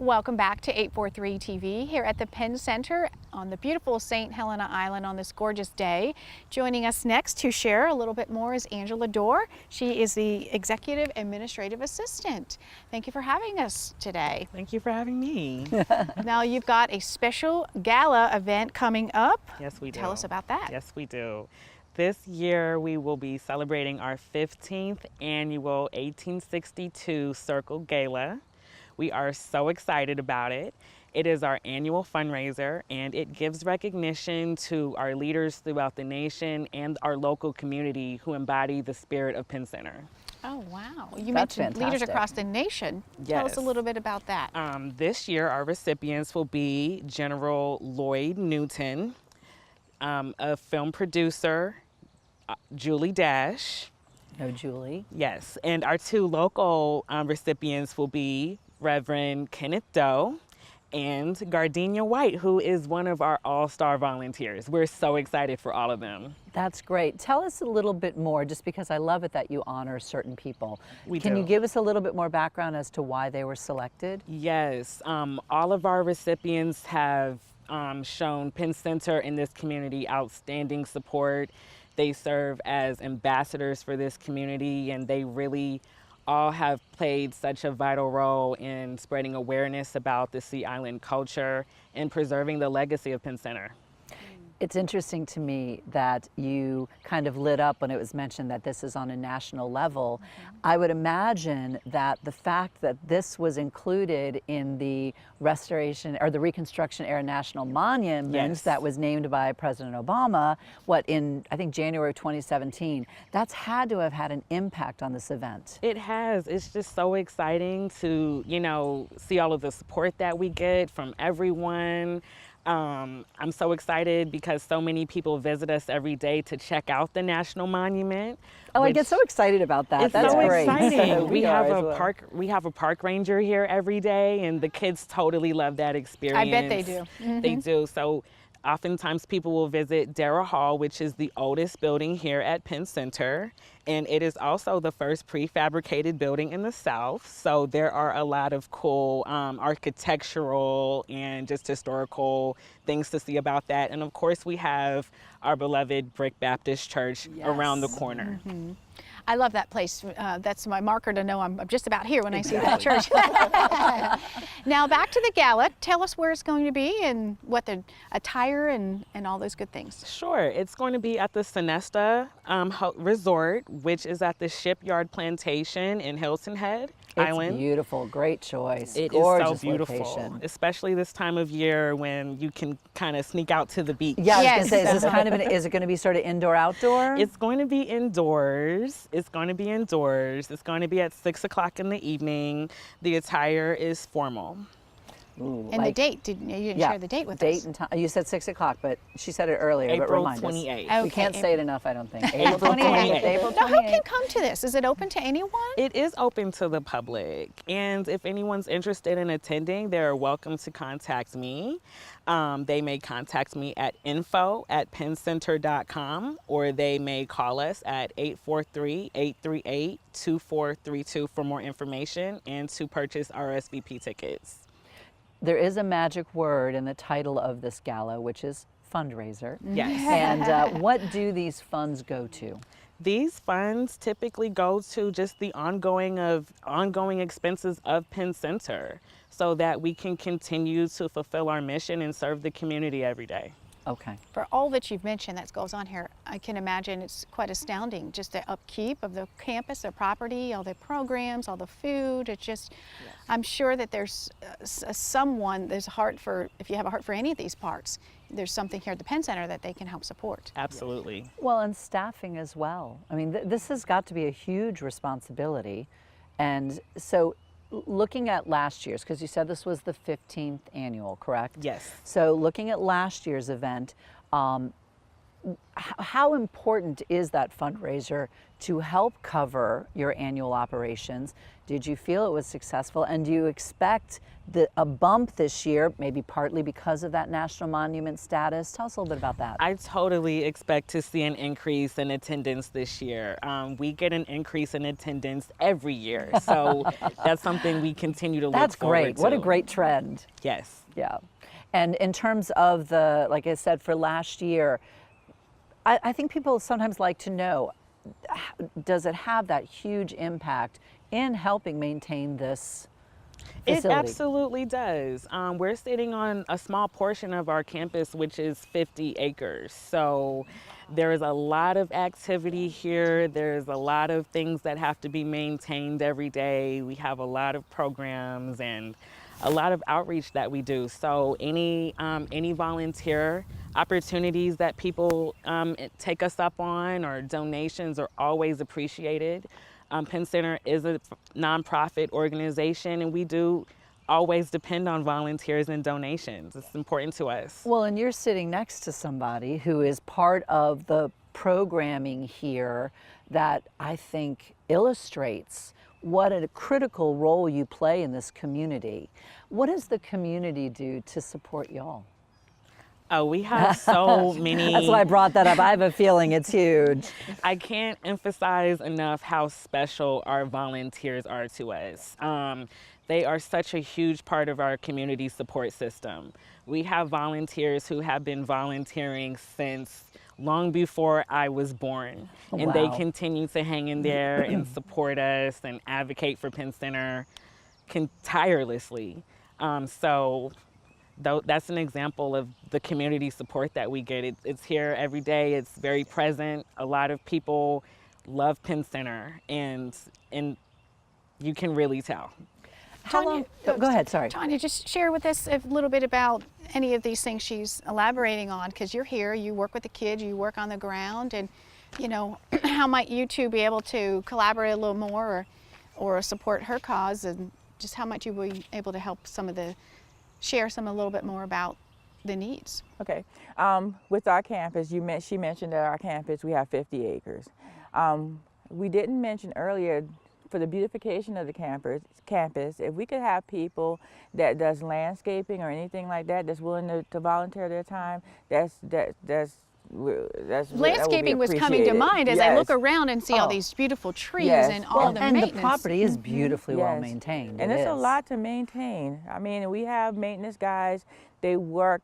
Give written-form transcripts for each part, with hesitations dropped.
Welcome back to 843 TV here at the Penn Center on the beautiful St. Helena Island on this gorgeous day. Joining us next to share a little bit more is Angela Dorr. She is the Executive Administrative Assistant. Thank you for having us today. Thank you for having me. Now you've got a special gala event coming up. Yes, we do. Tell us about that. Yes, we do. This year we will be celebrating our 15th annual 1862 Circle Gala. We are so excited about it. It is our annual fundraiser, and it gives recognition to our leaders throughout the nation and our local community who embody the spirit of Penn Center. Oh, wow. You That's mentioned leaders fantastic. across the nation. Yes. Tell us a little bit about that. This year, our recipients will be General Lloyd Newton, a film producer, Julie Dash. No, Julie. Yes, and our two local recipients will be Reverend Kenneth Doe and Gardenia White, who is one of our all-star volunteers. We're so excited for all of them. That's great. Tell us a little bit more, just because I love it that you honor certain people. Can do. you give us a little bit more background as to why they were selected? Yes, all of our recipients have shown Penn Center in this community outstanding support. They serve as ambassadors for this community, and they really all have played such a vital role in spreading awareness about the Sea Island culture and preserving the legacy of Penn Center. It's interesting to me that you kind of lit up when it was mentioned that this is on a national level. I would imagine that the fact that this was included in the restoration or the Reconstruction Era National Monument Yes. that was named by President Obama, in I think January of 2017, that's had to have had an impact on this event. It has. It's just so exciting to, see all of the support that we get from everyone. I'm so excited because so many people visit us every day to check out the National Monument. Oh, I get so excited about that. It's That's so great. exciting. We have are as a well. park. We have a park ranger here every day, and the kids totally love that experience. I bet they do. They do. So oftentimes people will visit Darrah Hall, which is the oldest building here at Penn Center, and it is also the first prefabricated building in the South. So there are a lot of cool architectural and just historical things to see about that. And of course, we have our beloved Brick Baptist Church around the corner. I love that place. That's my marker to know I'm just about here when I see that church. Now back to the gala. Tell us where it's going to be and what the attire and all those good things. Sure. It's going to be at the Sonesta Resort, which is at the Shipyard Plantation in Hilton Island. It's beautiful, great choice. It Gorgeous is so beautiful, location. especially this time of year when you can kind of sneak out to the beach. Yeah, Yes. I was gonna say, is this kind of is it going to be sort of indoor outdoor? It's going to be indoors. It's going to be indoors. It's going to be at 6 o'clock in the evening. The attire is formal. Ooh, And the date, you didn't share the date with us. Date and time. You said 6 o'clock, but she said it earlier. but April remind us. 28th. We can't Okay, say it enough, I don't think. April 28th. April Now who can 28th. come to this? Is it open to anyone? It is open to the public, and if anyone's interested in attending, they're welcome to contact me. They may contact me at info@penncenter.com, or they may call us at 843-838-2432 for more information and to purchase RSVP tickets. There is a magic word in the title of this gala, which is fundraiser. Yes. And what do these funds go to? These funds typically go to just the ongoing expenses of Penn Center so that we can continue to fulfill our mission and serve the community every day. Okay. For all that you've mentioned that goes on here, I can imagine it's quite astounding, just the upkeep of the campus, the property, all the programs, all the food. It's just, I'm sure that there's there's a heart for, if you have a heart for any of these parts, there's something here at the Penn Center that they can help support. Absolutely. Well, and staffing as well. I mean, this has got to be a huge responsibility. And so looking at last year's, because you said this was the 15th annual, correct? Yes. So looking at last year's event, how important is that fundraiser to help cover your annual operations? Did you feel it was successful, and do you expect a bump this year, maybe partly because of that national monument status? Tell us a little bit about that. I totally expect to see an increase in attendance this year. We get an increase in attendance every year, so that's something we continue to look forward to. That's great. What a great trend. Yes. Yeah. And in terms of the, like I said, for last year, I think people sometimes like to know, does it have that huge impact in helping maintain this facility? It absolutely does. We're sitting on a small portion of our campus, which is 50 acres. So there is a lot of activity here. There's a lot of things that have to be maintained every day. We have a lot of programs and a lot of outreach that we do. So any volunteer opportunities that people take us up on, or donations, are always appreciated. Penn Center is a nonprofit organization, and we do always depend on volunteers and donations. It's important to us. Well, and you're sitting next to somebody who is part of the programming here that I think illustrates what a critical role you play in this community. What does the community do to support y'all? Oh, we have so many. That's why I brought that up. I have a feeling it's huge. I can't emphasize enough how special our volunteers are to us. They are such a huge part of our community support system. We have volunteers who have been volunteering since long before I was born. And they continue to hang in there and support us and advocate for Penn Center tirelessly. So that's an example of the community support that we get. It's here every day. It's very present. A lot of people love Penn Center, and you can really tell. Tanya, go ahead, sorry. Tanya, just share with us a little bit about any of these things she's elaborating on, because you're here, you work with the kids, you work on the ground, and you know, how might you two be able to collaborate a little more or support her cause, and just how might you be able to help share a little bit more about the needs? Okay, with our campus, she mentioned that our campus, we have 50 acres. We didn't mention earlier, for the beautification of the campus, if we could have people that does landscaping or anything like that, that's willing to volunteer their time, landscaping was coming to mind as I look around and see all these beautiful trees and all the maintenance. And the property is beautifully well maintained. And it's a lot to maintain. I mean, we have maintenance guys, they work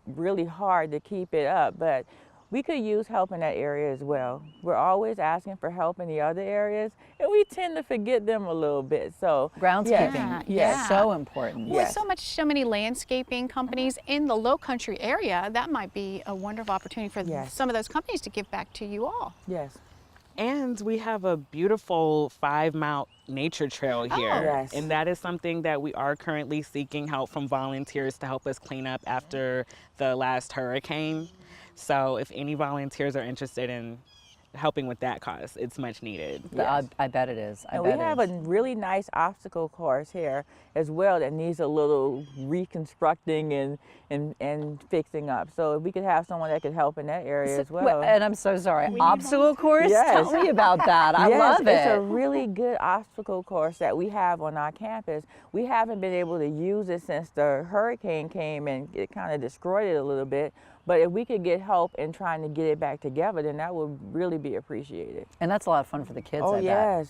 really hard to keep it up, but we could use help in that area as well. We're always asking for help in the other areas, and we tend to forget them a little bit. So groundskeeping is so important. With so many landscaping companies in the Low Country area, that might be a wonderful opportunity for some of those companies to give back to you all. Yes. And we have a beautiful 5-mile nature trail here. And that is something that we are currently seeking help from volunteers to help us clean up after the last hurricane. So if any volunteers are interested in helping with that cause, it's much needed. I bet it is. We have a really nice obstacle course here as well that needs a little reconstructing and fixing up. So if we could have someone that could help in that area as well. And I'm so sorry, obstacle course? Yes. Tell me about that. I love it. It's a really good obstacle course that we have on our campus. We haven't been able to use it since the hurricane came and it kind of destroyed it a little bit. But if we could get help in trying to get it back together, then that would really be appreciated. And that's a lot of fun for the kids, I bet.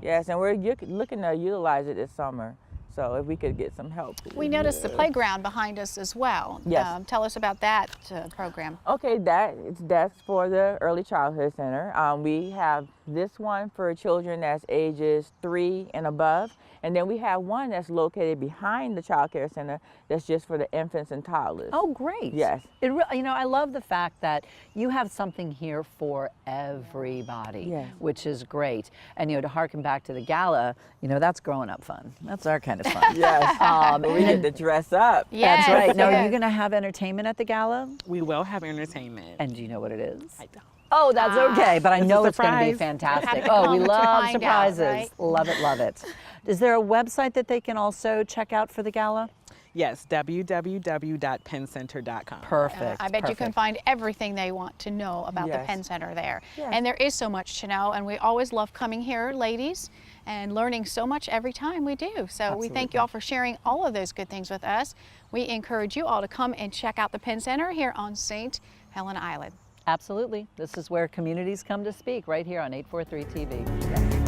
Yes. And we're looking to utilize it this summer. So if we could get some help. We noticed the playground behind us as well. Yes. Tell us about that program. Okay, that's for the Early Childhood Center. We have this one for children that's ages 3 and above. And then we have one that's located behind the Child Care Center that's just for the infants and toddlers. Oh, great. Yes. You know, I love the fact that you have something here for everybody, which is great. And, you know, to harken back to the gala, you know, that's growing up fun. That's our kind of fun. Yes. We get to dress up. That's right. Now, are you going to have entertainment at the gala? We will have entertainment. And do you know what it is? I don't. Oh, that's okay, but I know it's going to be Surprise. fantastic. Oh, we love surprises. Out, right? Love it, love it. Is there a website that they can also check out for the gala? Yes, www.penncenter.com. Perfect. I bet you can perfect. find everything they want to know about the Yes. Penn Center there. Yes. And there is so much to know, and we always love coming here, ladies, and learning so much every time we do. So we thank you all for sharing all of those good things with us. We encourage you all to come and check out the Penn Center here on St. Helena Island. Absolutely. This is where communities come to speak, right here on 843 TV.